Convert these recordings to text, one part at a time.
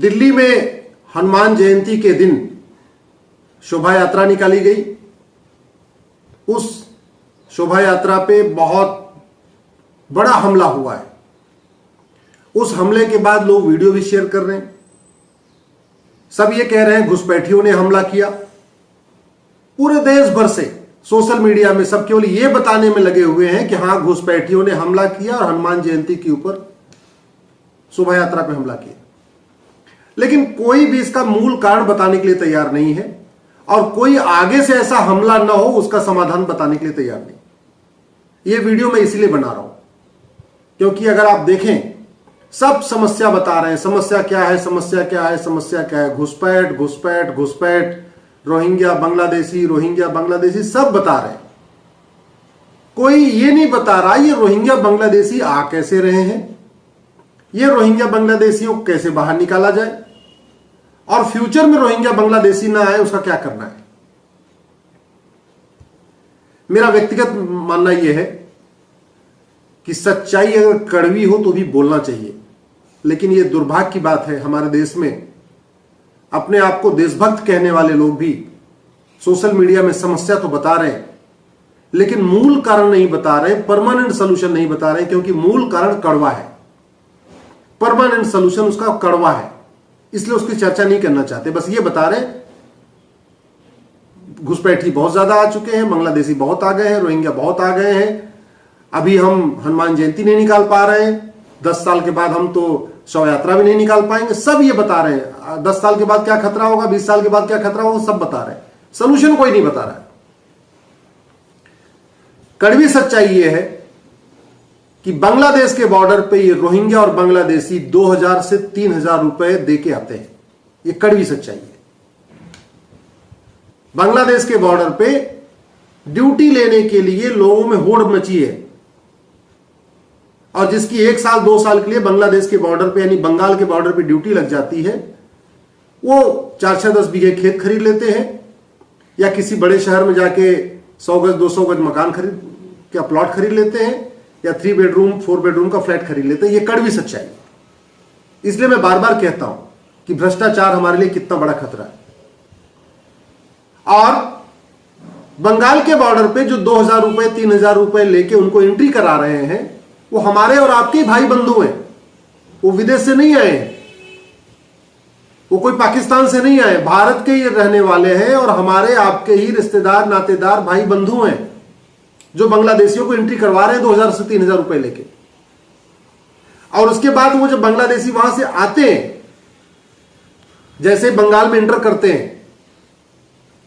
दिल्ली में हनुमान जयंती के दिन शोभा यात्रा निकाली गई। उस शोभा यात्रा पे बहुत बड़ा हमला हुआ है। उस हमले के बाद लोग वीडियो भी शेयर कर रहे हैं। सब ये कह रहे हैं घुसपैठियों ने हमला किया। पूरे देश भर से सोशल मीडिया में सब केवल ये बताने में लगे हुए हैं कि हां घुसपैठियों ने हमला किया और हनुमान जयंती के ऊपर शोभा यात्रा पे हमला किया। लेकिन कोई भी इसका मूल कारण बताने के लिए तैयार नहीं है और कोई आगे से ऐसा हमला ना हो उसका समाधान बताने के लिए तैयार नहीं। यह वीडियो मैं इसीलिए बना रहा हूं क्योंकि अगर आप देखें सब समस्या बता रहे हैं। समस्या क्या है, समस्या क्या है, समस्या क्या है? घुसपैठ घुसपैठ घुसपैठ, रोहिंग्या बांग्लादेशी सब बता रहे हैं। कोई ये नहीं बता रहा ये रोहिंग्या बांग्लादेशी आ कैसे रहे हैं, ये रोहिंग्या बांग्लादेशियों को कैसे बाहर निकाला जाए और फ्यूचर में रोहिंग्या बांग्लादेशी ना आए उसका क्या करना है। मेरा व्यक्तिगत मानना यह है कि सच्चाई अगर कड़वी हो तो भी बोलना चाहिए। लेकिन यह दुर्भाग्य की बात है, हमारे देश में अपने आप को देशभक्त कहने वाले लोग भी सोशल मीडिया में समस्या तो बता रहे हैं लेकिन मूल कारण नहीं बता रहे, परमानेंट सोल्यूशन नहीं बता रहे, क्योंकि मूल कारण कड़वा है। परमानेंट सोल्यूशन उसका कड़वा है, इसलिए उसकी चर्चा नहीं करना चाहते। बस ये बता रहे घुसपैठी बहुत ज्यादा आ चुके हैं, बांग्लादेशी बहुत आ गए हैं, रोहिंग्या बहुत आ गए हैं। अभी हम हनुमान जयंती नहीं निकाल पा रहे हैं, 10 साल के बाद हम तो शव यात्रा भी नहीं निकाल पाएंगे। सब ये बता रहे हैं 10 साल के बाद क्या खतरा होगा, 20 साल के बाद क्या खतरा होगा, सब बता रहे हैं। सोल्यूशन कोई नहीं बता रहा है। कड़वी सच्चाई ये है कि बांग्लादेश के बॉर्डर पे ये रोहिंग्या और बांग्लादेशी 2000 से 3000 रुपए देके आते हैं। ये कड़वी सच्चाई है। बांग्लादेश के बॉर्डर पे ड्यूटी लेने के लिए लोगों में होड़ मची है और जिसकी 1 साल 2 साल के लिए बांग्लादेश के बॉर्डर पे यानी बंगाल के बॉर्डर पे ड्यूटी लग जाती है, वो 4-6-10 बीघे खेत खरीद लेते हैं या किसी बड़े शहर में जाके 100 गज 200 गज मकान खरीद क्या प्लॉट खरीद लेते हैं या 3 बेडरूम 4 बेडरूम का फ्लैट खरीद लेते हैं। ये कड़वी सच्चाई। इसलिए मैं बार बार कहता हूं कि भ्रष्टाचार हमारे लिए कितना बड़ा खतरा है। और बंगाल के बॉर्डर पे जो 2000 रुपए 3000 रुपए लेके उनको एंट्री करा रहे हैं वो हमारे और आपके भाई बंधु हैं। वो विदेश से नहीं आए हैं, वो कोई पाकिस्तान से नहीं आए, भारत के ही रहने वाले हैं और हमारे आपके ही रिश्तेदार नातेदार भाई बंधु हैं जो बांग्लादेशियों को एंट्री करवा रहे हैं 2000 से 3000 रुपए लेके। और उसके बाद वो जब बांग्लादेशी वहां से आते हैं, जैसे बंगाल में एंटर करते हैं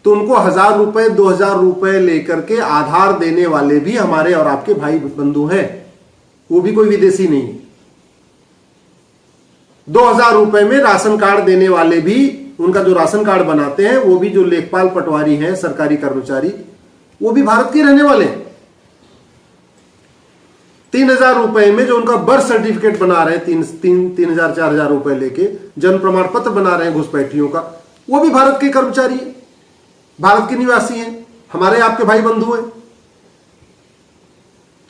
तो उनको 1000 रुपए 2000 रुपए लेकर के आधार देने वाले भी हमारे और आपके भाई बंधु हैं, वो भी कोई विदेशी नहीं है। 2000 रुपए में राशन कार्ड देने वाले भी, उनका जो राशन कार्ड बनाते हैं वो भी जो लेखपाल पटवारी हैं सरकारी कर्मचारी, वो भी भारत के रहने वाले हैं। 3000 रुपए में जो उनका बर्थ सर्टिफिकेट बना रहे हैं 3000 4000 रुपए लेके जन्म प्रमाण पत्र बना रहे हैं घुसपैठियों का, वो भी भारत के कर्मचारी है, भारत के निवासी हैं, हमारे आपके भाई बंधु हैं।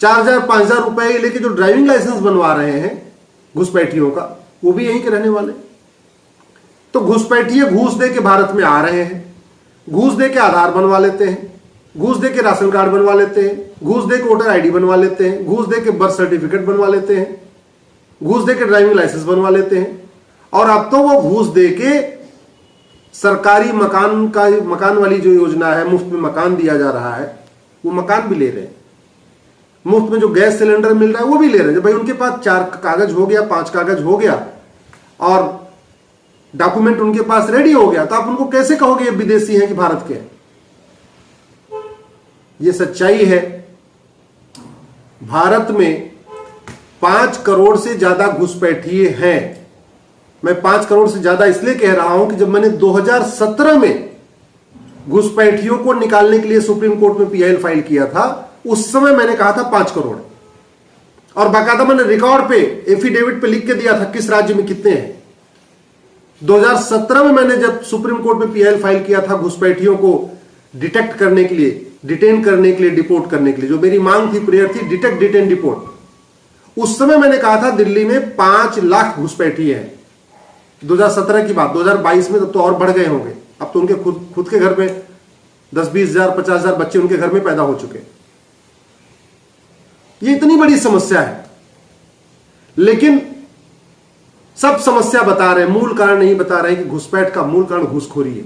4000-5000 रुपए लेके जो ड्राइविंग लाइसेंस बनवा रहे हैं घुसपैठियों का, वो भी यहीं के रहने वाले। तो घुसपैठिए घूस दे के भारत में आ रहे हैं, घूस दे के आधार बनवा लेते हैं, घूस दे के राशन कार्ड बनवा लेते हैं, घूस दे के वोटर आईडी बनवा लेते हैं, घूस दे के बर्थ सर्टिफिकेट बनवा लेते हैं, घूस दे के ड्राइविंग लाइसेंस बनवा लेते हैं। और अब तो वो घूस दे के सरकारी मकान वाली जो योजना है, मुफ्त में मकान दिया जा रहा है, वो मकान भी ले रहे हैं। मुफ्त में जो गैस सिलेंडर मिल रहा है वो भी ले रहे हैं। जब भाई उनके पास 4 कागज हो गया, 5 कागज हो गया और डॉक्यूमेंट उनके पास रेडी हो गया, तो आप उनको कैसे कहोगे ये विदेशी हैं कि भारत के हैं? ये सच्चाई है। भारत में 5 करोड़ से ज्यादा घुसपैठिए हैं। मैं 5 करोड़ से ज्यादा इसलिए कह रहा हूं कि जब मैंने 2017 में घुसपैठियों को निकालने के लिए सुप्रीम कोर्ट में पीआईएल फाइल किया था, उस समय मैंने कहा था 5 करोड़ और बाकायदा मैंने रिकॉर्ड पे एफिडेविट पे लिख के दिया था किस राज्य में कितने हैं। 2017 में मैंने जब सुप्रीम कोर्ट में पीआईएल फाइल किया था घुसपैठियों को डिटेक्ट करने के लिए, डिटेन करने के लिए, डिपोर्ट करने के लिए, जो मेरी मांग थी, प्रेयर थी, डिटेक्ट डिटेन डिपोर्ट, उस समय मैंने कहा था दिल्ली में 5 लाख घुसपैठिए हैं। 2017 की बात, 2022 में तब तो और बढ़ गए होंगे। अब तो उनके खुद के घर में 10-20 हजार 50 हजार बच्चे उनके घर में पैदा हो चुके। ये इतनी बड़ी समस्या है, लेकिन सब समस्या बता रहे हैं, मूल कारण नहीं बता रहे कि घुसपैठ का मूल कारण घूसखोरी है।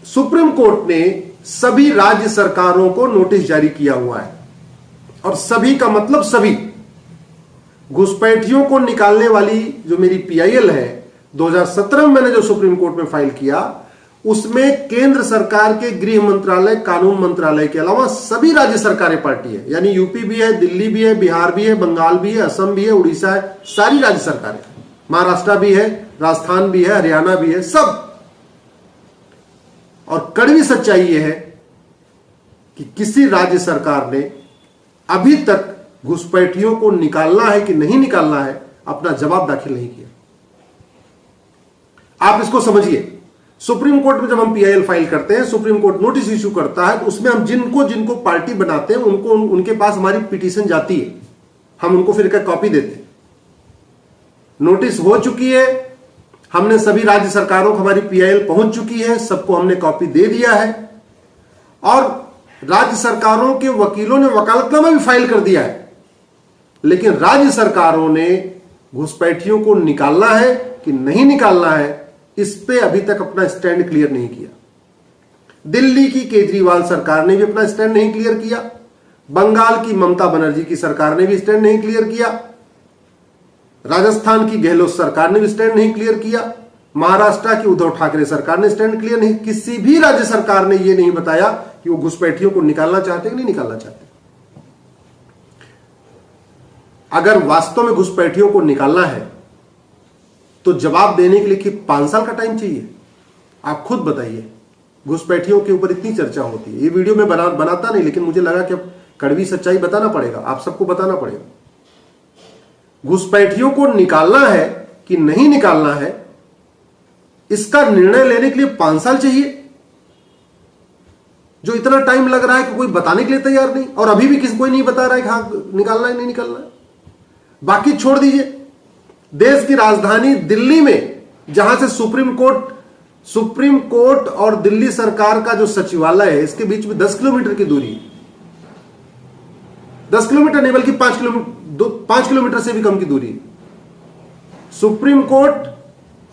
सुप्रीम कोर्ट ने सभी राज्य सरकारों को नोटिस जारी किया हुआ है, और सभी का मतलब सभी। घुसपैठियों को निकालने वाली जो मेरी पीआईएल है, 2017 में मैंने जो सुप्रीम कोर्ट में फाइल किया, उसमें केंद्र सरकार के गृह मंत्रालय, कानून मंत्रालय के अलावा सभी राज्य सरकारें पार्टी है। यानी यूपी भी है, दिल्ली भी है, बिहार भी है, बंगाल भी है, असम भी है, उड़ीसा है, सारी राज्य सरकारें, महाराष्ट्र भी है, राजस्थान भी है, हरियाणा भी है, सब। और कड़वी सच्चाई यह है कि किसी राज्य सरकार ने अभी तक घुसपैठियों को निकालना है कि नहीं निकालना है, अपना जवाब दाखिल नहीं किया। आप इसको समझिए। सुप्रीम कोर्ट में जब हम पीआईएल फाइल करते हैं, सुप्रीम कोर्ट नोटिस इश्यू करता है, तो उसमें हम जिनको जिनको पार्टी बनाते हैं उनको उनके पास हमारी पिटीशन जाती है, हम उनको फिर एक कॉपी देते हैं। नोटिस हो चुकी है, हमने सभी राज्य सरकारों को हमारी पीआईएल पहुंच चुकी है, सबको हमने कॉपी दे दिया है, और राज्य सरकारों के वकीलों ने वकालतनामा भी फाइल कर दिया है। लेकिन राज्य सरकारों ने घुसपैठियों को निकालना है कि नहीं निकालना है, इस पे अभी तक अपना स्टैंड क्लियर नहीं किया। दिल्ली की केजरीवाल सरकार ने भी अपना स्टैंड नहीं क्लियर किया, बंगाल की ममता बनर्जी की सरकार ने भी स्टैंड नहीं क्लियर किया, राजस्थान की गहलोत सरकार ने भी स्टैंड नहीं क्लियर किया, महाराष्ट्र की उद्धव ठाकरे सरकार ने स्टैंड क्लियर नहीं। किसी भी राज्य सरकार ने यह नहीं बताया कि वो घुसपैठियों को निकालना चाहते कि नहीं निकालना चाहते। अगर वास्तव में घुसपैठियों को निकालना है तो जवाब देने के लिए 5 साल का टाइम चाहिए? आप खुद बताइए। घुसपैठियों के ऊपर इतनी चर्चा होती है, ये वीडियो में बनाता नहीं, लेकिन मुझे लगा कि अब कड़वी सच्चाई बताना पड़ेगा, आप सबको बताना पड़ेगा। घुसपैठियों को निकालना है कि नहीं निकालना है, इसका निर्णय लेने के लिए 5 साल चाहिए, जो इतना टाइम लग रहा है कि कोई बताने के लिए तैयार नहीं, और अभी भी कोई नहीं बता रहा है कि हाँ निकालना है नहीं निकालना है। बाकी छोड़ दीजिए, देश की राजधानी दिल्ली में, जहां से सुप्रीम कोर्ट और दिल्ली सरकार का जो सचिवालय है, इसके बीच में 10 किलोमीटर की दूरी है। 10 किलोमीटर नहीं बल्कि 5 किलोमीटर से भी कम की दूरी है। सुप्रीम कोर्ट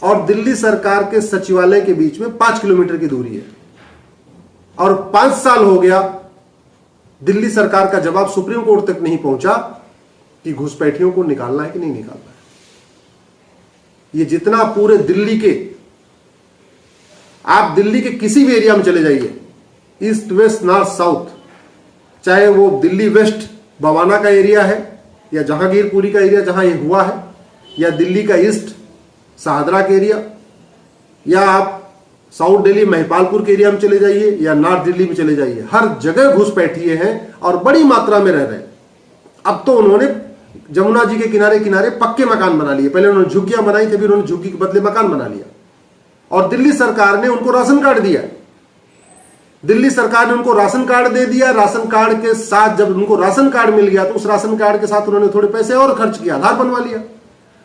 और दिल्ली सरकार के सचिवालय के बीच में 5 किलोमीटर की दूरी है, और 5 साल हो गया दिल्ली सरकार का जवाब सुप्रीम कोर्ट तक नहीं पहुंचा कि घुसपैठियों को निकालना है कि नहीं निकालना है। ये जितना पूरे दिल्ली के, आप दिल्ली के किसी भी एरिया में चले जाइए, ईस्ट वेस्ट नॉर्थ साउथ, चाहे वो दिल्ली वेस्ट बवाना का एरिया है, या जहांगीरपुरी का एरिया जहां ये हुआ है, या दिल्ली का ईस्ट शाहदरा के एरिया, या आप साउथ दिल्ली महिपालपुर के एरिया में चले जाइए, या नॉर्थ दिल्ली में चले जाइए, हर जगह घुसपैठिए हैं और बड़ी मात्रा में रह रहे हैं। अब तो उन्होंने जमुना जी के किनारे किनारे पक्के मकान बना लिए। पहले उन्होंने झुग्गियां बनाई थी, फिर उन्होंने झुग्गी के बदले मकान बना लिया, और दिल्ली सरकार ने उनको राशन कार्ड दिया। दिल्ली सरकार ने उनको राशन कार्ड दे दिया। राशन कार्ड के साथ जब उनको राशन कार्ड मिल गया, तो उस राशन कार्ड के साथ उन्होंने थोड़े पैसे और खर्च किया, आधार बनवा लिया।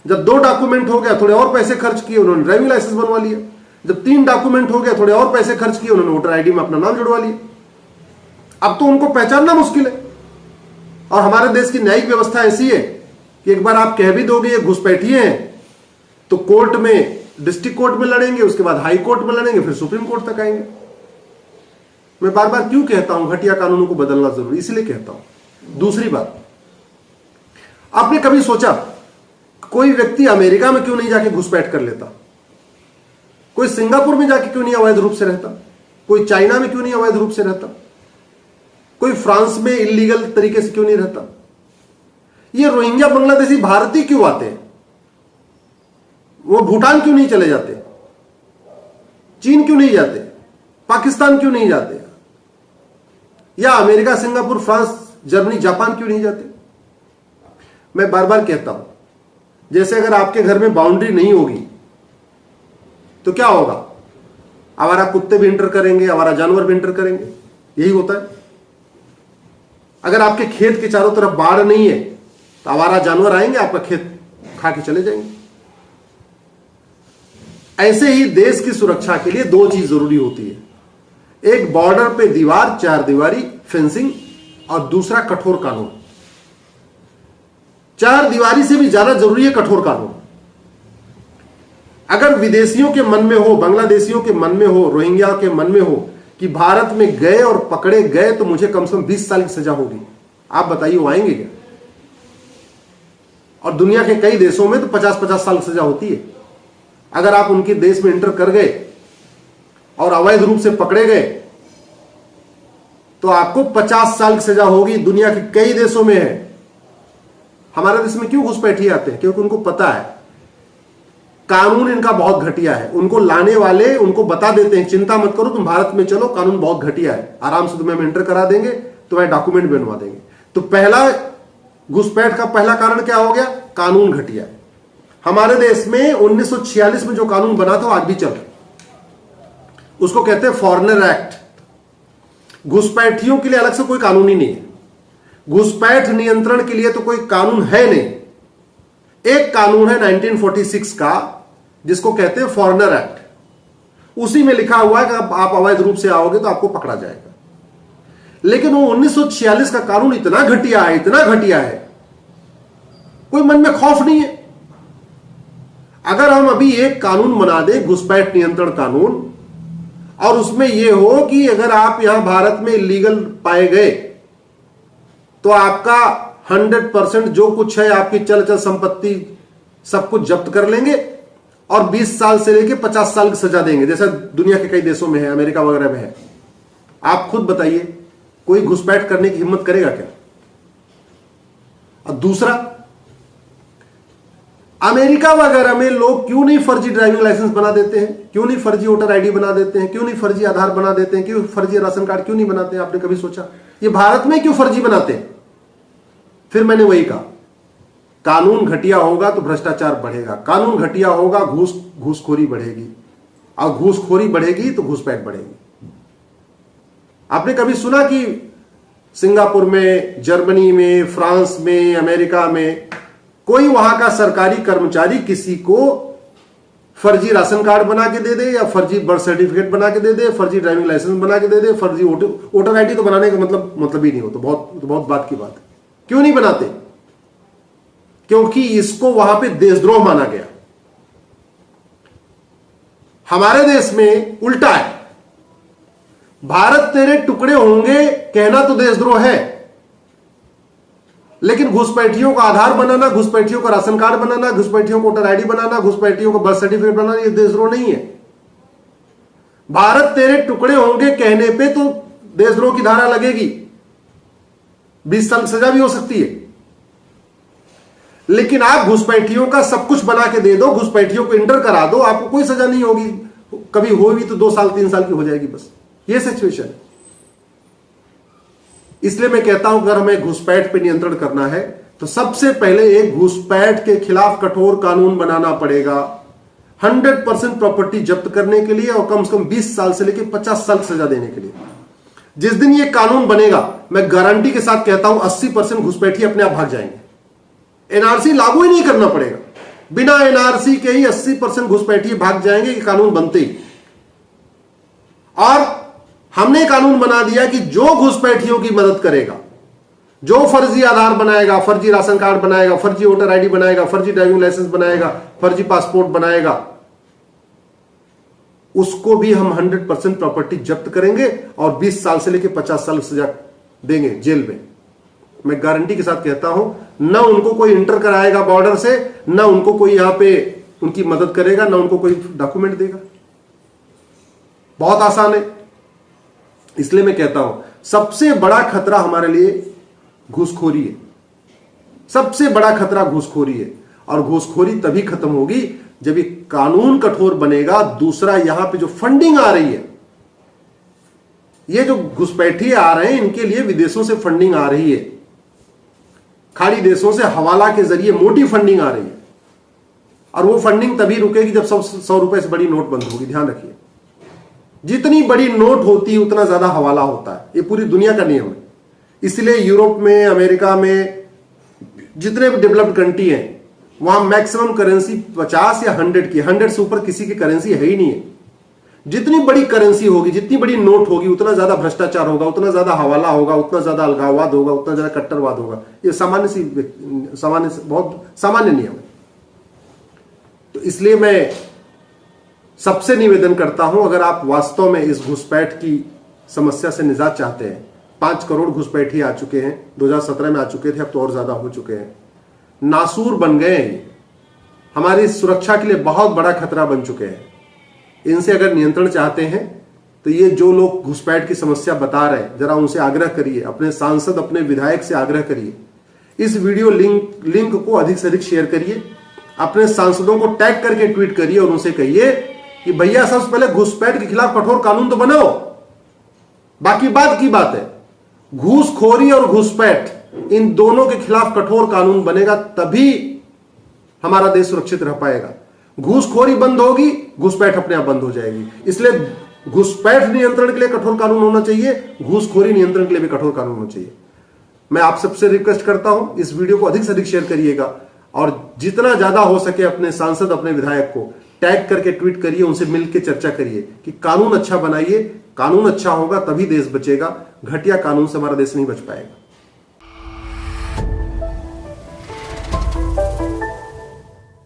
जब 2 डॉक्यूमेंट हो गया, थोड़े और पैसे खर्च किए, उन्होंने ड्राइविंग लाइसेंस बनवा लिया। जब 3 डॉक्यूमेंट हो गया, थोड़े और पैसे खर्च किए, उन्होंने वोटर आईडी में अपना नाम जुड़वा लिया। अब तो उनको पहचानना मुश्किल है। और हमारे देश की न्यायिक व्यवस्था ऐसी है कि एक बार आप कह भी दोगे ये घुसपैठिए हैं, तो कोर्ट में, डिस्ट्रिक्ट कोर्ट में लड़ेंगे, उसके बाद हाई कोर्ट में लड़ेंगे, फिर सुप्रीम कोर्ट तक आएंगे। मैं बार बार क्यों कहता हूं घटिया कानूनों को बदलना जरूरी, इसलिए कहता हूं। दूसरी बात, आपने कभी सोचा कोई व्यक्ति अमेरिका में क्यों नहीं जाके घुसपैठ कर लेता? कोई सिंगापुर में जाके क्यों नहीं अवैध रूप से रहता? कोई चाइना में क्यों नहीं अवैध रूप से रहता? कोई फ्रांस में इलीगल तरीके से क्यों नहीं रहता? ये रोहिंग्या बांग्लादेशी भारतीय क्यों आते हैं? वो भूटान क्यों नहीं चले जाते? चीन क्यों नहीं जाते? पाकिस्तान क्यों नहीं जाते? या America, Singapore, France, Germany, Japan क्यों नहीं जाते? मैं बार बार कहता हूं, जैसे अगर आपके घर में बाउंड्री नहीं होगी तो क्या होगा? आवारा कुत्ते भी इंटर करेंगे, आवारा जानवर भी इंटर करेंगे, यही होता है। अगर आपके खेत के चारों तरफ बाड़ नहीं है तो आवारा जानवर आएंगे, आपका खेत खा के चले जाएंगे। ऐसे ही देश की सुरक्षा के लिए दो चीज जरूरी होती है, एक बॉर्डर पे दीवार, चार दीवारी, फेंसिंग, और दूसरा कठोर कानून। चार दीवारी से भी ज्यादा जरूरी है कठोर कानून। अगर विदेशियों के मन में हो, बांग्लादेशियों के मन में हो, रोहिंग्या के मन में हो कि भारत में गए और पकड़े गए तो मुझे कम से कम 20 साल की सजा होगी, आप बताइए वो आएंगे क्या? और दुनिया के कई देशों में तो 50-50 साल की सजा होती है। अगर आप उनके देश में एंटर कर गए और अवैध रूप से पकड़े गए तो आपको 50 साल की सजा होगी। दुनिया के कई देशों में है। हमारे देश में क्यों घुसपैठिए आते हैं? क्योंकि उनको पता है कानून इनका बहुत घटिया है। उनको लाने वाले उनको बता देते हैं, चिंता मत करो, तुम भारत में चलो, कानून बहुत घटिया है, आराम से तुम्हें हम एंटर करा देंगे, तुम्हें डॉक्यूमेंट बनवा देंगे। तो पहला घुसपैठ का पहला कारण क्या हो गया? कानून घटिया है। हमारे देश में 1946 में जो कानून बना था वो आज भी चल रहा है, उसको कहते हैं फॉरेनर एक्ट। घुसपैठियों के लिए अलग से कोई कानून ही नहीं है। घुसपैठ नियंत्रण के लिए तो कोई कानून है नहीं। एक कानून है 1946 का जिसको कहते हैं फॉरेनर एक्ट। उसी में लिखा हुआ है कि आप अवैध रूप से आओगे तो आपको पकड़ा जाएगा। लेकिन वो 1946 का कानून इतना घटिया है, इतना घटिया है, कोई मन में खौफ नहीं है। अगर हम अभी एक कानून बना दें, घुसपैठ नियंत्रण कानून, और उसमें यह हो कि अगर आप यहां भारत में इलीगल पाए गए तो आपका 100% जो कुछ है, आपकी चल संपत्ति सब कुछ जब्त कर लेंगे और 20 साल से लेकर 50 साल की सजा देंगे, जैसा दुनिया के कई देशों में है, अमेरिका वगैरह में है। आप खुद बताइए, कोई घुसपैठ करने की हिम्मत करेगा क्या? और दूसरा, अमेरिका वगैरह में लोग क्यों नहीं फर्जी ड्राइविंग लाइसेंस बना देते हैं? क्यों नहीं फर्जी वोटर आईडी बना देते हैं? क्यों नहीं फर्जी आधार बना देते हैं? क्यों फर्जी राशन कार्ड क्यों नहीं बनाते हैं? आपने कभी सोचा? ये भारत में क्यों फर्जी बनाते हैं? फिर मैंने वही कहा, कानून घटिया होगा तो भ्रष्टाचार बढ़ेगा, कानून घटिया होगा घूसखोरी बढ़ेगी, और घूसखोरी बढ़ेगी तो घुसपैठ बढ़ेगी। आपने कभी सुना कि सिंगापुर में, जर्मनी में, फ्रांस में, अमेरिका में कोई वहां का सरकारी कर्मचारी किसी को फर्जी राशन कार्ड बना के दे दे, या फर्जी बर्थ सर्टिफिकेट बना के दे दे, फर्जी ड्राइविंग लाइसेंस बना के दे दे, फर्जी वोटर आईडी तो बनाने का मतलब ही नहीं हो, तो बहुत बात की बात है। क्यों नहीं बनाते? क्योंकि इसको वहां पे देशद्रोह माना गया। हमारे देश में उल्टा है, भारत तेरे टुकड़े होंगे कहना तो देशद्रोह है, लेकिन घुसपैठियों का आधार बनाना, घुसपैठियों का राशन कार्ड बनाना, घुसपैठियों को वोटर आईडी बनाना, घुसपैठियों का बर्थ सर्टिफिकेट बनाना, यह देशद्रोह नहीं है। भारत तेरे टुकड़े होंगे कहने पे तो देशद्रोह की धारा लगेगी, 20 साल की सजा भी हो सकती है। लेकिन आप घुसपैठियों का सब कुछ बना के दे दो, घुसपैठियों को इंटर करा दो, आपको कोई सजा नहीं होगी, कभी होगी तो 2 साल 3 साल की हो जाएगी, बस ये सिचुएशन है। इसलिए मैं कहता हूं अगर हमें घुसपैठ पे नियंत्रण करना है तो सबसे पहले एक घुसपैठ के खिलाफ कठोर कानून बनाना पड़ेगा, 100% प्रॉपर्टी जब्त करने के लिए और कम से कम 20 साल से लेकर 50 साल की सजा देने के लिए। जिस दिन ये कानून बनेगा, मैं गारंटी के साथ कहता हूं 80% घुसपैठी अपने आप भाग जाएंगे। एनआरसी लागू ही नहीं करना पड़ेगा, बिना एनआरसी के ही 80% घुसपैठी भाग जाएंगे कि कानून बनते ही। और हमने कानून बना दिया कि जो घुसपैठियों की मदद करेगा, जो फर्जी आधार बनाएगा, फर्जी राशन कार्ड बनाएगा, फर्जी वोटर आईडी बनाएगा, फर्जी ड्राइविंग लाइसेंस बनाएगा, फर्जी पासपोर्ट बनाएगा, उसको भी हम 100% प्रॉपर्टी जब्त करेंगे और 20 साल से लेकर 50 साल की सजा देंगे जेल में। मैं गारंटी के साथ कहता हूं, ना उनको कोई इंटर कराएगा बॉर्डर से, ना उनको कोई यहां पे उनकी मदद करेगा, ना उनको कोई डॉक्यूमेंट देगा। बहुत आसान है। इसलिए मैं कहता हूं सबसे बड़ा खतरा हमारे लिए घूसखोरी है, सबसे बड़ा खतरा घूसखोरी है। और घूसखोरी तभी खत्म होगी जब ये कानून कठोर बनेगा। दूसरा, यहां पे जो फंडिंग आ रही है, ये जो घुसपैठिए आ रहे हैं, इनके लिए विदेशों से फंडिंग आ रही है, खाड़ी देशों से हवाला के जरिए मोटी फंडिंग आ रही है। और वो फंडिंग तभी रुकेगी जब 100 रुपए से बड़ी नोट बंद होगी। ध्यान रखिए, जितनी बड़ी नोट होती है उतना ज्यादा हवाला होता है, ये पूरी दुनिया का नियम है। इसलिए यूरोप में, अमेरिका में, जितने भी डेवलप्ड कंट्री हैं, वहां मैक्सिमम करेंसी 50 या 100 की, 100 से ऊपर किसी की करेंसी है ही नहीं है। जितनी बड़ी करेंसी होगी, जितनी बड़ी नोट होगी, उतना ज्यादा भ्रष्टाचार होगा, उतना ज्यादा हवाला होगा, उतना ज्यादा अलगाववाद होगा, उतना ज्यादा कट्टरवाद होगा। ये बहुत सामान्य नियम है। तो इसलिए मैं सबसे निवेदन करता हूं, अगर आप वास्तव में इस घुसपैठ की समस्या से निजात चाहते हैं, 5 करोड़ घुसपैठी आ चुके हैं, 2017 में आ चुके थे, अब तो और ज्यादा हो चुके हैं, नासूर बन गए हैं, हमारी सुरक्षा के लिए बहुत बड़ा खतरा बन चुके हैं। इनसे अगर नियंत्रण चाहते हैं तो ये जो लोग घुसपैठ की समस्या बता रहे हैं, जरा उनसे आग्रह करिए, अपने सांसद, अपने विधायक से आग्रह करिए, इस वीडियो लिंक को अधिक से अधिक शेयर करिए, अपने सांसदों को टैग करके ट्वीट करिए और उनसे कहिए कि भैया सबसे पहले घुसपैठ के खिलाफ कठोर कानून तो बनाओ, बाकी बात की बात है। घूसखोरी और घुसपैठ, इन दोनों के खिलाफ कठोर कानून बनेगा, तभी हमारा देश सुरक्षित रह पाएगा। घूसखोरी बंद होगी, घुसपैठ अपने आप बंद हो जाएगी। इसलिए घुसपैठ नियंत्रण के लिए कठोर कानून होना चाहिए, घूसखोरी नियंत्रण के लिए भी कठोर कानून होना चाहिए। मैं आप सबसे रिक्वेस्ट करता हूं, इस वीडियो को अधिक से अधिक शेयर करिएगा और जितना ज्यादा हो सके अपने सांसद, अपने विधायक को टैग करके ट्वीट करिए, उनसे मिलकर चर्चा करिए कि कानून अच्छा बनाइए। कानून अच्छा होगा तभी देश बचेगा, घटिया कानून से हमारा देश नहीं बच पाएगा।